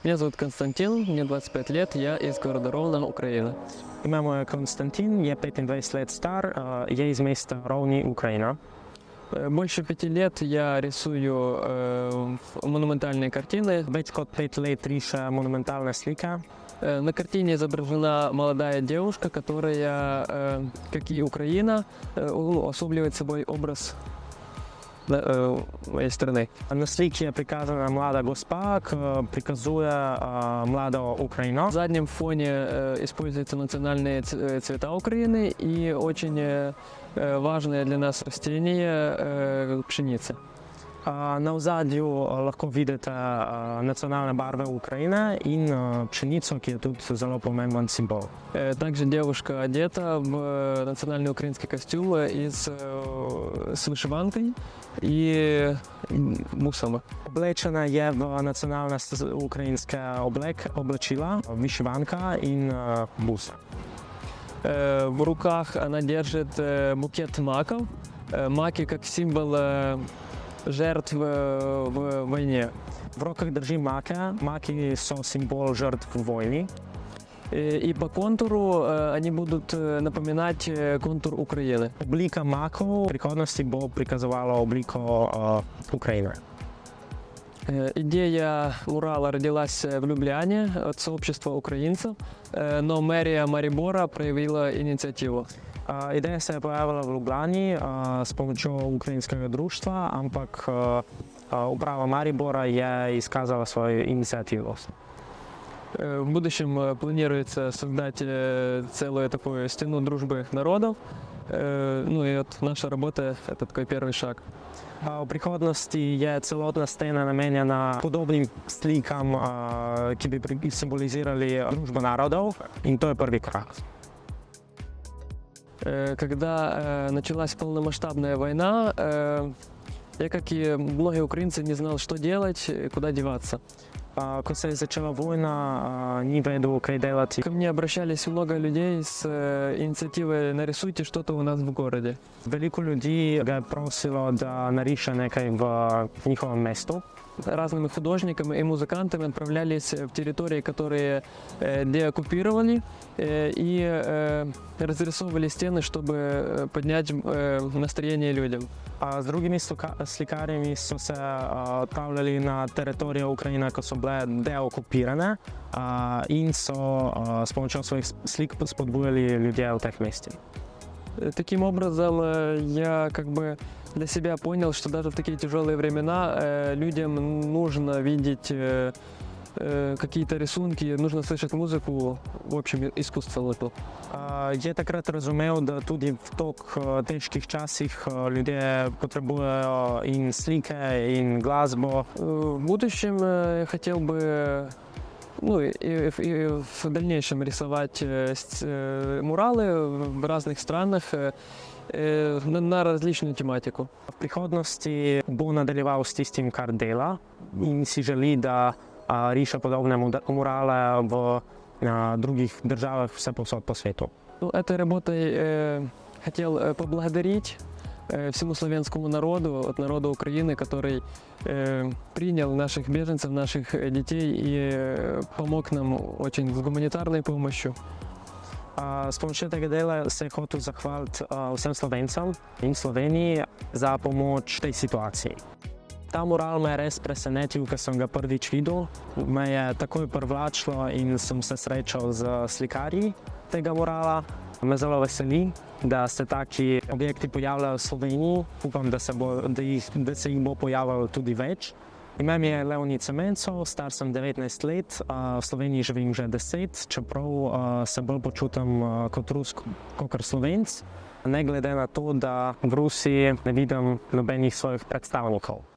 Меня зовут Константин, мне 25 лет, я из города Ровно, Украина. Ime moje je Konstantin, je 25 let star, je iz mesta Rovni, Ukrajina. Больше 5 лет я рисую монументальные картины. Več kot 5 let riše monumentalne slike. На картине изображена молодая девушка, которая, как и Украина, особливает собой образ моей страны. Na sliki je prikazana mlada gospa, ki prikazuje mlado Ukrajino. На заднем фоне используются национальные цвета Украины и очень важное для нас растение пшеница. Na ozadju lahko vidite nacionalne barve Ukrajine in pšenico, ki je tudi zelo pomemben simbol. Также девушка одета в национальный украинский костюм с вышиванкой и бусами. Oblečena je v nacionalne ukrajinske oblačila, vyšivanka in busa. В руках она держит букет маков. Маки как символ жертв в войне. V rokah drži make, maki so simbol žrtv v vojni. И по контуру они будут напоминать контур Украины. Oblika makov v prihodnosti bo prikazovala obliko Ukrajine. Идея мурала родилась в Любляне от сообщества украинцев, но мэрия Марибора проявила инициативу. Ideja se je pojavila v Ljubljani s pomočjo ukrajinskega društva, ampak uprava Maribora je izkazala svojo iniциативность. В будущем планируется создать целую такую стену дружбы народов. Ну и вот наша работа – это такой первый шаг. V prihodnosti je celotna stena namenjena podobnim slikam, ki bi simbolizirali družbo narodov, in to je prvi korak. Когда началась полномасштабная война, я, как и многие украинцы, не знал, что делать, куда деваться. Ko se je začela vojna, ni vedel, kaj delati. Ко мне обращались много людей с инициативой «Нарисуйте что-то у нас в городе». Veliko ljudi ga je prosilo, da nariše nekaj v njihovem mestu. Разными художниками и музыкантами отправлялись в территории, которые деоккупировали, и разрисовывали стены, чтобы поднять настроение людям. Z drugimi slikarji so se odpravljali na teritorije Ukrajine, ko so bile deokupirane, in so s pomočjo svojih slik spodbujali ljudi v teh mestih. Таким образом, я как бы для себя понял, что даже в такие тяжелые времена людям нужно видеть какие-то рисунки, нужно слышать музыку, в общем, искусство лото. Je takrat razumel, da tudi v tako težkih časih ljudje potrebujejo in slike, in glasbo. В будущем я хотел бы, ну и в дальнейшем рисовать муралы в разных странах на различную тематику. V prihodnosti bo nadaljeval s tistim, kar dela, in si želi, da riše podobne murale v других державах всеповсюду по свету. Ну, этой работой хотел поблагодарить всему славянскому народу, от народа Украины, который принял наших беженцев, наших детей и помог нам очень с гуманитарной помощью. S pomočjo tega dela se je hotel zahvaliti vsem Slovencem in Sloveniji za pomoč tej situaciji. Ta mural me je res presenetil, ko sem ga prvič videl. Me je takoj privlačilo in sem se srečal z slikarji tega murala. Me zelo veseli, da se taki objekti pojavljajo v Sloveniji. Upam, da se jih bo pojavljalo tudi več. Ime mi je Leonid Semencov, star sem 19 let, v Sloveniji živim že 10, čeprav se bolj počutim kot Rus, kakor Slovenc. Ne glede na to, da v Rusiji ne vidim nobenih svojih predstavnikov.